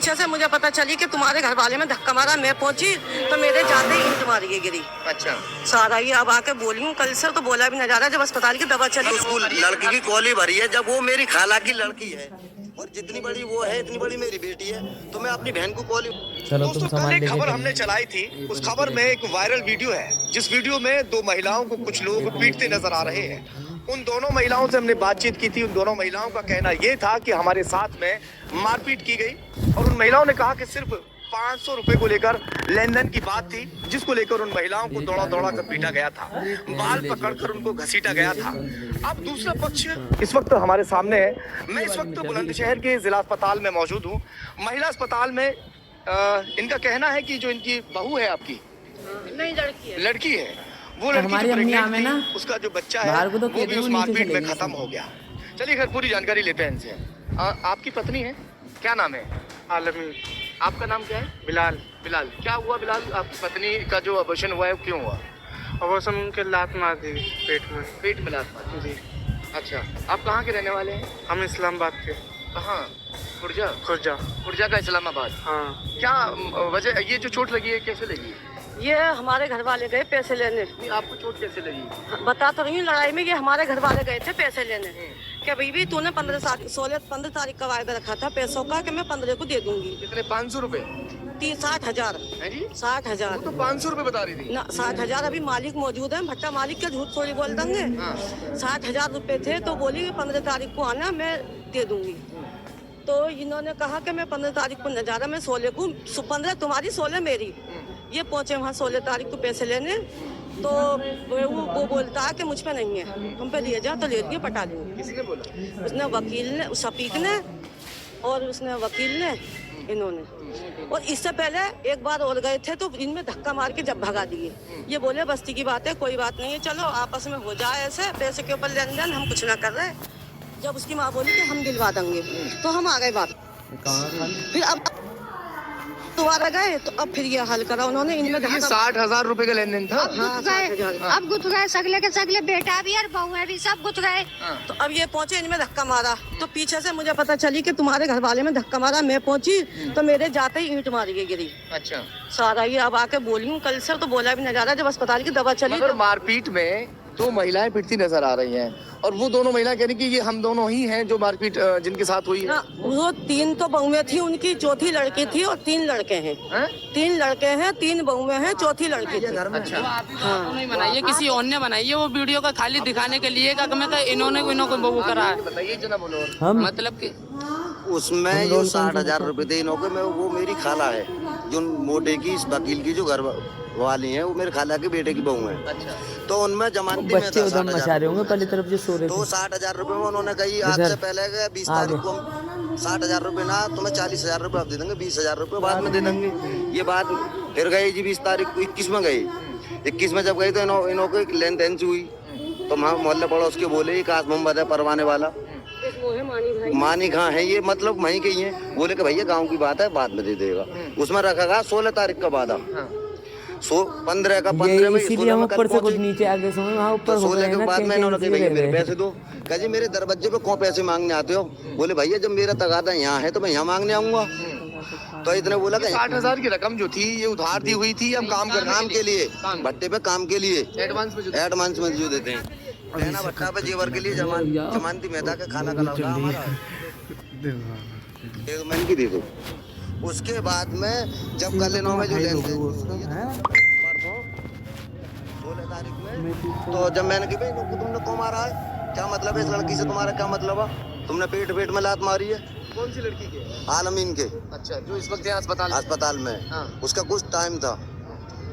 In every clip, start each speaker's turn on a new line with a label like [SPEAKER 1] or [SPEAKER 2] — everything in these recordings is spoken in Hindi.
[SPEAKER 1] पीछे से मुझे पता चली कि तुम्हारे घर वाले में धक्का मारा, मैं पहुंची तो मेरे जाते ही ईंट मारी के गिरी।
[SPEAKER 2] अच्छा,
[SPEAKER 1] सारा ही अब आके बोली हूँ, कल से तो बोला भी न जा रहा, जब अस्पताल की दवा चली।
[SPEAKER 3] उसको लड़की की कॉली भरी है, जब वो मेरी खाला की लड़की है और जितनी बड़ी वो है इतनी बड़ी मेरी बेटी है, तो मैं अपनी बहन को कॉली।
[SPEAKER 2] दोस्तों कल एक खबर हमने चलाई थी, उस खबर में एक वायरल वीडियो है, जिस वीडियो में दो महिलाओं को कुछ लोग पीटते नजर आ रहे हैं। उन दोनों महिलाओं से हमने बातचीत की थी। उन दोनों महिलाओं का कहना ये था कि हमारे साथ में मारपीट की गई और उन महिलाओं ने कहा कि सिर्फ 500 रुपए को लेकर लेन देन की बात थी, जिसको लेकर उन महिलाओं को दौड़ा दौड़ा कर पीटा गया था, बाल पकड़कर उनको घसीटा गया था। अब दूसरा पक्ष इस वक्त हमारे सामने है। मैं इस वक्त बुलंदशहर के जिला अस्पताल में मौजूद हूँ। महिला अस्पताल में इनका कहना है कि जो इनकी बहू है, आपकी
[SPEAKER 1] नहीं
[SPEAKER 2] लड़की है, वो लड़की जो प्रेग्नेंट थी, उसका जो बच्चा है वो भी उस मारपीट में खत्म हो गया। चलिए खैर पूरी जानकारी लेते हैं इनसे। आपकी पत्नी है, क्या नाम है?
[SPEAKER 4] आलमी।
[SPEAKER 2] आपका नाम क्या है?
[SPEAKER 4] बिलाल।
[SPEAKER 2] बिलाल, क्या हुआ बिलाल? आपकी पत्नी का जो अबॉर्शन हुआ है वो क्यों हुआ?
[SPEAKER 4] अबॉर्शन उनके लात मार दी पेट में
[SPEAKER 2] लात मार
[SPEAKER 4] जी।
[SPEAKER 2] अच्छा, आप कहाँ के रहने वाले हैं?
[SPEAKER 4] हम इस्लामाबाद के।
[SPEAKER 2] कहाँ? खुर्जा
[SPEAKER 4] खुर्जा
[SPEAKER 2] का इस्लामाबाद।
[SPEAKER 4] हाँ।
[SPEAKER 2] क्या वजह, ये जो चोट लगी है कैसे लगी?
[SPEAKER 1] ये हमारे घर वाले गए पैसे लेने।
[SPEAKER 2] नहीं, आपको चोट कैसे लगी?
[SPEAKER 1] बता तो रही हूँ, लड़ाई में ये हमारे घर वाले गए थे पैसे लेने। क्या भाई तूने 15 तारीख का वायदा रखा था पैसों का कि मैं 15 को दे दूंगी।
[SPEAKER 2] कितने? 500 रुपए?
[SPEAKER 1] 60,000
[SPEAKER 2] है जी।
[SPEAKER 1] 60,000
[SPEAKER 2] तो 500 रुपए बता रही थी
[SPEAKER 1] ना। 60,000 अभी मालिक मौजूद है, भट्टा मालिक का झूठ थोड़ी बोल देंगे। 60,000 रुपए थे तो बोली 15 तारीख को आना, मैं दे दूंगी। तो इन्होंने कहा कि मैं 15 तारीख को न जा रहा, मैं 16 को, 15 तुम्हारी 16 मेरी। ये पहुंचे वहाँ 16 तारीख को पैसे लेने, तो वो बोलता है कि मुझ पे नहीं है, हम पे लिए जा तो ले लिए, पटा लेंगे।
[SPEAKER 2] किसी ने बोला?
[SPEAKER 1] उसने वकील ने, शफीक ने और उसने वकील ने, इन्होंने। और इससे पहले एक बार और गए थे तो इनमें धक्का मार के जब भगा दिए। ये बोले बस्ती की बात है, कोई बात नहीं है, चलो आपस में हो जाए, ऐसे पैसे के ऊपर लेन देन, हम कुछ ना कर रहे। जब उसकी माँ बोली कि हम दिलवा देंगे तो हम आ गए बात। फिर अब दोबारा गए तो अब फिर ये हल करा उन्होंने। इनमें
[SPEAKER 2] 60,000 रुपए का लेन देन था।
[SPEAKER 5] अब गुथ गए, सगले के सगले, बेटा भी और बहू भी सब गुथ गए।
[SPEAKER 1] तो अब ये पहुंचे, इनमें धक्का मारा, तो पीछे से मुझे पता चली कि तुम्हारे घर वाले में धक्का मारा, मैं पहुंची तो मेरे जाते ही ईंट मारी के गिरी।
[SPEAKER 2] अच्छा,
[SPEAKER 1] सारा ही अब आके बोली हूँ, कल से तो बोला भी न जा रहा, जब अस्पताल की दवा चली।
[SPEAKER 2] मगर मारपीट में दो महिलाएं पिटती नजर आ रही हैं और वो दोनों महिलाएं कह रही कि ये हम दोनों ही हैं जो मारपीट जिनके साथ हुई है।
[SPEAKER 1] ना, वो 3 तो बहुएं थी उनकी, चौथी लड़की थी और 3 लड़के हैं। 3 लड़के हैं, 3 बहुएं हैं, चौथी लड़की थी।
[SPEAKER 2] अच्छा,
[SPEAKER 6] हाँ, नहीं बनाई, किसी और ने बनाई है वो वीडियो का, खाली दिखाने के लिए इन्होंने बहू करा है।
[SPEAKER 2] बताइए जना बोलो।
[SPEAKER 6] मतलब कि
[SPEAKER 3] उसमें जो 60,000 रुपए थे इन्होंने, मैं वो मेरी खाला है, जो मोटे की इस वकील की जो घर वाली है, वो मेरे खाला के बेटे की बहू है।
[SPEAKER 2] अच्छा,
[SPEAKER 3] तो उनमें जमानती में
[SPEAKER 7] बच्चे उधर मचा रहे होंगे पहली तरफ जो सो रहे थे।
[SPEAKER 3] तो 60,000 रुपए में उन्होंने कही आज से पहले 20 तारीख को 60,000 रुपए ना, तुम्हें 40,000 रुपए दे देंगे, 20,000 रुपए बाद में दे देंगे। ये बात फिर गई जी 20 तारीख को, 21 में गई। 21 में जब गई तो इन्हों को लेन देन हुई, तो मोहल्ले पड़ोस के बोले ये काश मोहम्मद है परवाने वाला, मानी कहाँ है ये, मतलब वहीं कहीं है। बोले कि भैया गांव की बात है, बाद में दे देगा। उसमें रखा गया 16 तारीख का वादा। 15 का 15 में
[SPEAKER 7] इसीलिए हम ऊपर से कुछ नीचे आगे समय वहाँ ऊपर
[SPEAKER 3] 16 के बाद में इन्होंने कहा भैया मेरे पैसे दो। कहा जी मेरे दरवाजे पे कौन पैसे मांगने आते हो? बोले भैया जब मेरा तगादा यहाँ है तो मैं यहाँ मांगने आऊंगा। तो इतने बोला कि
[SPEAKER 2] 60,000 की रकम जो थी ये उधार दी हुई थी, हम काम
[SPEAKER 3] के लिए, भट्टे पे काम के लिए
[SPEAKER 2] एडवांस
[SPEAKER 3] में जो देते हैं, रहना भट्टा पे जेवर के लिए जमानती मेहता का खाना का लौटा हमारा मैंने की दे दो। उसके बाद में जब कल इन्हों में जो लेन देन 16 तारीख में, तो जब मैंने कहा भाई तुमने क्यों मारा है, क्या मतलब है इस लड़की से, तुम्हारा क्या मतलब है, तुमने पेट में लात मारी है।
[SPEAKER 2] कौन सी लड़की के?
[SPEAKER 3] आलमीन के।
[SPEAKER 2] अच्छा, जो इस वक्त यहाँ
[SPEAKER 3] अस्पताल में। उसका कुछ टाइम था।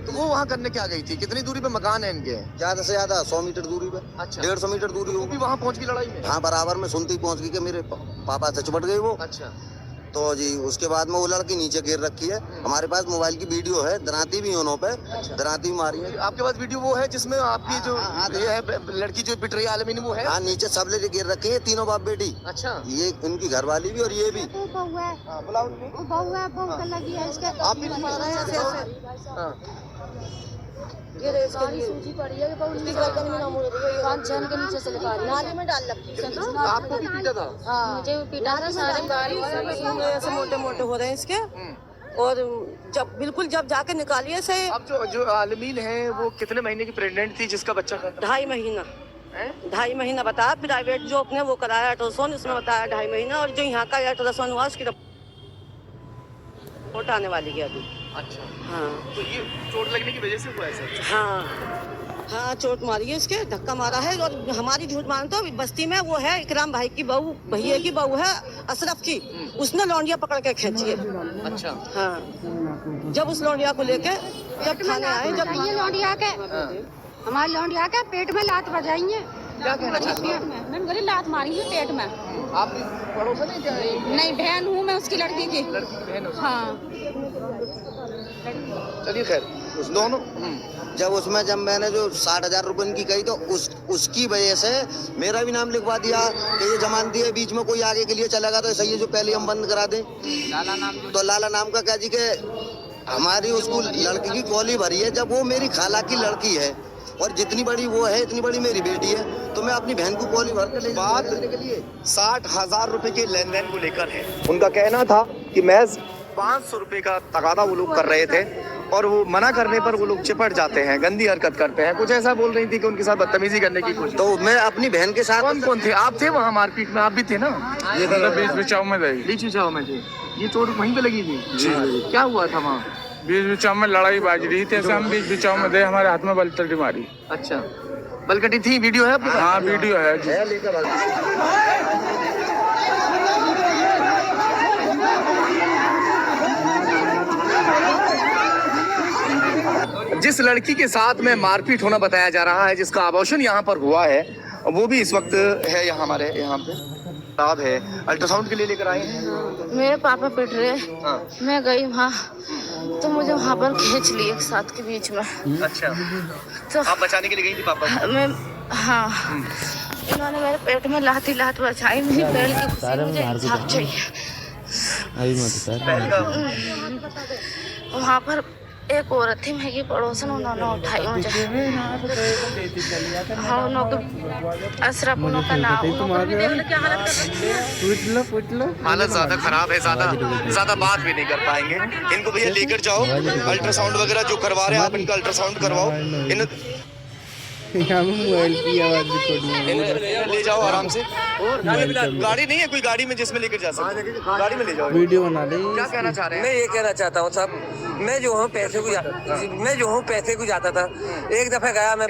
[SPEAKER 2] तो वो वहाँ करने क्या गई थी? कितनी दूरी पे मकान है इनके?
[SPEAKER 3] ज्यादा से ज्यादा 100 मीटर दूरी पे।
[SPEAKER 2] अच्छा,
[SPEAKER 3] 150 मीटर दूरी होगी।
[SPEAKER 2] वहाँ पहुँच गई लड़ाई में?
[SPEAKER 3] हाँ, बराबर में सुनती पहुँच गई कि मेरे पापा से चिपट गई वो।
[SPEAKER 2] अच्छा, तो
[SPEAKER 3] जी उसके बाद में वो लड़की नीचे गिर रखी है। हमारे पास मोबाइल की वीडियो है, दराती भी उन्हों पे। दराती भी मारी है।
[SPEAKER 2] आपके पास वीडियो वो है जिसमें आपकी जो ये है लड़की जो पिट रही है आलमीन, वो है?
[SPEAKER 3] हाँ, नीचे सब ले गिर रखी है, तीनों बाप बेटी।
[SPEAKER 2] अच्छा,
[SPEAKER 3] ये इनकी घरवाली भी और ये भी।
[SPEAKER 5] बहू है, बहू लगी है इसके।
[SPEAKER 2] आप भी मारा है?
[SPEAKER 1] ये रेस के लिए सूची पड़ी है कि उसकी गर्दन में ना मुड़ रही है, कान चैन के नीचे से लगा रही है, नाली में डाल रखी है।
[SPEAKER 2] आपको भी पीटा था?
[SPEAKER 1] हाँ मुझे भी पीटा था, सारे ऐसे मोटे मोटे हो रहे हैं इसके। और जब बिल्कुल जब जाके निकालिए से।
[SPEAKER 2] अब जो आलमीन है वो कितने महीने की प्रेग्नेंट थी जिसका बच्चा था?
[SPEAKER 1] 2.5 महीना। 2.5 महीना बताया, प्राइवेट जो अपने वो कराया अल्ट्रासाउंड, उसमें बताया 2.5 महीना, और जो यहाँ का अल्ट्रासाउंड हुआ उसकी रिपोर्ट आने वाली है अभी।
[SPEAKER 2] अच्छा
[SPEAKER 1] हाँ
[SPEAKER 2] तो ये चोट लगने की वजह से हुआ है सर?
[SPEAKER 1] हाँ चोट मारी है इसके, धक्का मारा है। और हमारी झूठ मानते हो, बस्ती में वो है इकराम भाई की बहू, भैया की बहू है अशरफ की, उसने लौंडिया पकड़ के खींची है।
[SPEAKER 2] अच्छा
[SPEAKER 1] हाँ जब उस लौंडिया को लेके जब थाने आए, जब
[SPEAKER 5] ये लौंडिया के हमारे लौंडिया के पेट में लात बजाई है।
[SPEAKER 2] क्या कहना चाहती हैं?
[SPEAKER 5] मैंने बोली लात मारी है पेट में।
[SPEAKER 2] आप पड़ोसन है क्या?
[SPEAKER 5] नहीं बहन हूँ मैं उसकी लड़की की।
[SPEAKER 2] लड़की की बहन हो?
[SPEAKER 5] हाँ
[SPEAKER 2] चलिए खैर उस दोनों
[SPEAKER 3] जब मैंने जो 60,000 रुपए की कही तो उसकी वजह से मेरा भी नाम लिखवा दिया कि ये जमानती है, बीच में कोई आगे के लिए चलेगा तो सही है जो पहले हम बंद करा दें। तो लाला नाम का क्या जी के हमारी उसको लड़की की कॉली भरी है, जब वो मेरी खाला की लड़की है और जितनी बड़ी वो है इतनी बड़ी मेरी बेटी है, तो मैं अपनी बहन को कॉली भर के
[SPEAKER 2] बात 60,000 रुपए के लेन देन को लेकर है। उनका कहना था कि महज 500 रुपए का तगादा वो लोग कर रहे थे और वो मना करने पर वो लोग चिपट जाते हैं, गंदी हरकत करते हैं, कुछ ऐसा बोल रही थी कि उनके साथ बदतमीजी करने की कोशिश।
[SPEAKER 3] तो मैं अपनी बहन के साथ।
[SPEAKER 2] कौन कौन थे? आप थे वहाँ मारपीट में? आप भी थे ना?
[SPEAKER 3] ये
[SPEAKER 8] बीच बिचाव में थे।
[SPEAKER 2] बीच बिचाव में थे। ये चोट वहीं पे लगी थी?
[SPEAKER 8] जी
[SPEAKER 2] क्या हुआ था वहाँ?
[SPEAKER 8] बीच बिचाव में लड़ाई बाज रही थी, हम बीच बिचाव में थे, हमारे हाथ में बलतटी मारी।
[SPEAKER 2] अच्छा बलकटी थी, वीडियो है आपके पास?
[SPEAKER 8] हाँ वीडियो है जी।
[SPEAKER 2] जिस लड़की के साथ में मारपीट होना बताया जा रहा है, जिसका अबॉर्शन यहाँ पर हुआ है, वो भी इस वक्त है यहाँ हमारे यहाँ पे। साहब है अल्ट्रासाउंड के लिए लेकर आए हैं।
[SPEAKER 9] मेरे पापा पिट रहे। मैं गई वहाँ तो मुझे वहाँ पर खींच लिए एक साथ के बीच में।
[SPEAKER 2] अच्छा
[SPEAKER 9] तो
[SPEAKER 2] आप बचाने के लिए गई थी पापा?
[SPEAKER 9] मैं हाँ इन्होंने मेरे पेट में लात बचाई, मेरी पैर की खुशी मुझे इंसाफ चाहिए। वहाँ पर एक औरत थी मेरी पड़ोसन, उन्होंने उठाई मुझे। हाँ उन्होंने अशरफ उनका नाम।
[SPEAKER 2] हालत ज्यादा खराब है, ज्यादा बात भी नहीं कर पाएंगे। इनको भैया लेकर जाओ, अल्ट्रासाउंड वगैरह जो करवा रहे हैं आप इनका अल्ट्रासाउंड करवाओ।
[SPEAKER 10] मोबाइल की आवाज रिकॉर्डिंग
[SPEAKER 2] ले जाओ आराम से। और गाड़ी नहीं है कोई गाड़ी में जिसमें लेकर जा सकते? गाड़ी में ले जाओ।
[SPEAKER 10] वीडियो बना ले।
[SPEAKER 2] क्या कहना चाह रहे हैं?
[SPEAKER 3] मैं ये कहना चाहता हूँ साहब, मैं जो हूँ पैसे को जाता था। एक दफा गया मैं,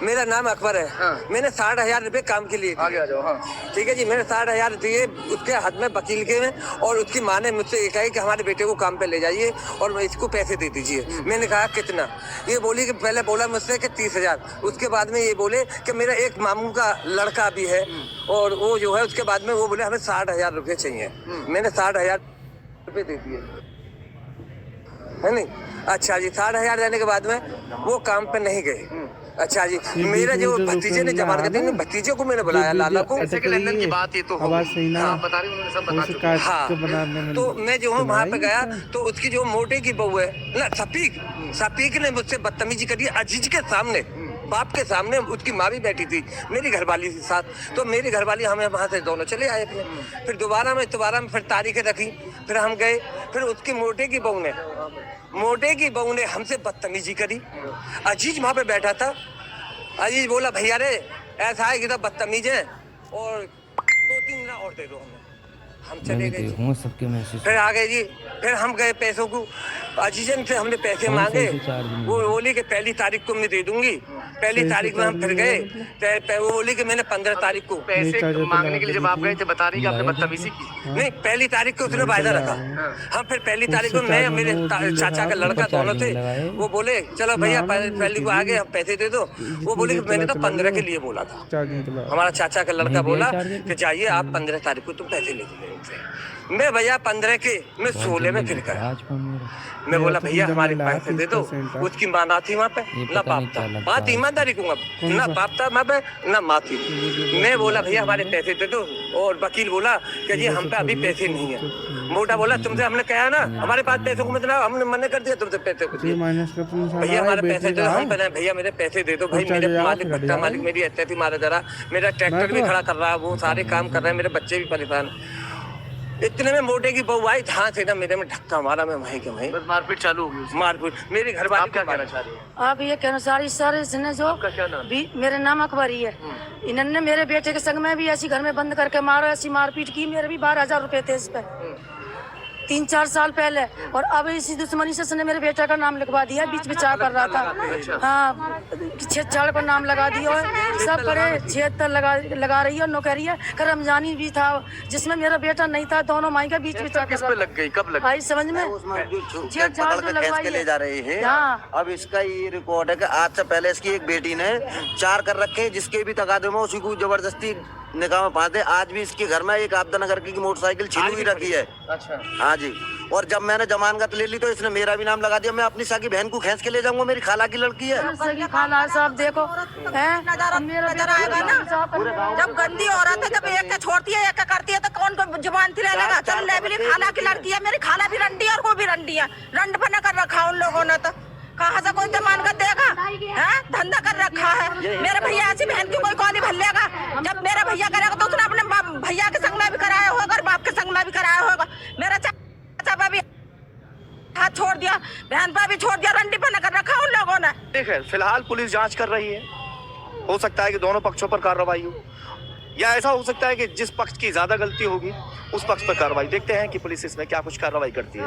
[SPEAKER 3] मेरा नाम अकबर है। मैंने 60,000 रुपए काम के लिए।
[SPEAKER 2] आगे आ जाओ। हाँ
[SPEAKER 3] ठीक है जी, मैंने 60,000 दिए उसके हाथ में वकील के में, और उसकी माँ ने मुझसे ये कहा कि हमारे बेटे को काम पे ले जाइए और इसको पैसे दे दीजिए। मैंने कहा कितना? ये बोली कि पहले बोला मुझसे कि 30,000, उसके बाद में ये बोले कि मेरा एक मामू का लड़का भी है और वो जो है, उसके बाद में वो बोले हमें 60,000 रुपये चाहिए। मैंने 60,000 रुपये दे दिए, है नहीं? अच्छा जी, 60,000 देने के बाद में वो काम पे नहीं गए। अच्छा जी, मेरा जो भतीजे ने जमानत दी, भतीजे को मैंने बुलाया, लाला को।
[SPEAKER 2] पैसे के लेन-देन की बात ये तो
[SPEAKER 10] आवाज सही ना
[SPEAKER 2] बता रही, उन्होंने सब बता चुका।
[SPEAKER 3] हाँ तो मैं जो हूँ वहाँ पे गया तो उसकी जो मोटे की बहू है ना, सपीक ने मुझसे बदतमीजी करी अजीज के सामने, बाप के सामने। उसकी माँ भी बैठी थी मेरी घरवाली के साथ। तो मेरी घरवाली हमें वहाँ से दोनों चले आए थे। फिर दोबारा में फिर तारीखें रखी, फिर हम गए। फिर उसकी मोटे की बहू ने हमसे बदतमीजी करी। अजीज वहाँ पे बैठा था। अजीज बोला भैया रे ऐसा है कि तो बदतमीज है और 2-3 दिन और दे दो हमें। हम चले गए,
[SPEAKER 7] सबके मैसेज।
[SPEAKER 3] फिर आ गए जी। फिर हम गए पैसों को, अजीजन से हमने पैसे मांगे। वो बोली कि पहली तारीख को मैं दे दूंगी। पहली तारीख में हम फिर गए, वो बोली कि मैंने 15 तारीख को।
[SPEAKER 2] पैसे मांगने के लिए जब आप गए थे बता रही कि आपने बदतमीजी की?
[SPEAKER 3] नहीं, पहली तारीख को उसने वायदा रखा। हम फिर पहली तारीख को मैं मेरे चाचा का लड़का दोनों थे, वो बोले चलो भैया पहली को आ गए, हम पैसे दे दो। वो बोले कि मैंने तो 15 के लिए बोला था। हमारा चाचा का लड़का बोला कि जाइए आप 15 तारीख को तुम पैसे ले दो। मैं भैया 15 के, मैं 16 में फिर गया। मैं बोला भैया हमारे पैसे दे दो। उसकी माँ ना थी वहाँ पे, ना बाप था। बात ईमानदारी कहूँगा, ना बाप था वहाँ पे, ना माँ थी। मैं बोला भैया हमारे पैसे दे दो, और वकील बोला कि जी हम
[SPEAKER 11] पे अभी पैसे नहीं है। मोटा बोला तुमसे हमने कहा ना हमारे पास पैसे को मतलब हमने मना कर दिया तुमसे पैसे को। भैया हमारे पैसे दे दो, हम बनाए भैया मेरे पैसे दे दो भाई, मेरे मालिक भट्टा मालिक मेरी ऐसे थी मारा जरा, मेरा ट्रैक्टर भी खड़ा कर रहा है, वो सारे काम कर रहे हैं, मेरे बच्चे भी परेशान। इतने में मोटे की बहू आई, जहाँ से ना मेरे में धक्का मारा, मैं वहीं के वहीं
[SPEAKER 2] मारपीट चालू होगी।
[SPEAKER 11] मारपीट मेरी घर वाली
[SPEAKER 2] क्या कहना चाह रही है?
[SPEAKER 9] आप ये कहना सारी सारे इसने जो मेरे नाम अखबारी है, इन्होंने मेरे बेटे के संग में भी ऐसी घर में बंद करके मारो, ऐसी मारपीट की। मेरे भी 12,000 रुपए थे इस पे 3-4 साल पहले, और अब इसी दुश्मनी से इसने मेरे बेटे का नाम लिखवा दिया। बीच बिचार कर रहा था, हाँ छेड़ को नाम लगा दिया है, सब बड़े छेद लगा रही है, नौकरी है। रमजानी भी था जिसमें मेरा बेटा नहीं था, दोनों माई का बीच बिचार
[SPEAKER 2] किस पे लग गई, कब लग
[SPEAKER 9] भाई समझ में
[SPEAKER 3] पकड़ के खींच के ले जा रहे हैं। अब इसका ये रिकॉर्ड है कि आज से पहले इसकी एक बेटी ने 4 कर रखे हैं, जिसके भी तकादे में उसी को जबरदस्ती निकाह में बांधे। आज भी इसके घर में एक आपदा नगर की मोटरसाइकिल छिड़ी हुई रखी है।
[SPEAKER 2] अच्छा
[SPEAKER 3] हाँ जी, और जब मैंने जमानत ले ली तो इसने मेरा भी नाम लगा दिया। मैं अपनी साकी बहन को खींच के ले जाऊंगा, मेरी खाला की लड़की है।
[SPEAKER 9] सगी खाला साहब देखो
[SPEAKER 12] नजर आएगा ना, जब गंदी औरत है, जब एक का छोड़ती है एक का करती है तो कौन को जुबान से लेगा। चल लेबली खाला की लड़की है, मेरी खाला भी रंडी है और वो भी रंडी है। रंड बना कर रखा उन लोगों ने, तो कहाँ से कोई जमानत देगा? धंधा कर रखा है। मेरे भैया ऐसी बहन की कोई कौन भर लेगा? जब मेरा भैया करेगा तो उसने अपने भैया के संग में भी कराया होगा और बाप के संग में भी कराया होगा। मेरा चाचा भी हाथ छोड़ दिया, बहन पर भी छोड़ दिया, रंडी बना कर रखा उन लोगों ने।
[SPEAKER 2] ठीक है, फिलहाल पुलिस जांच कर रही है। हो सकता है कि दोनों पक्षों पर कार्रवाई हो, या ऐसा हो सकता है कि जिस पक्ष की ज्यादा गलती होगी उस पक्ष पर कार्रवाई। देखते हैं कि पुलिस इसमें क्या कुछ कार्रवाई करती है।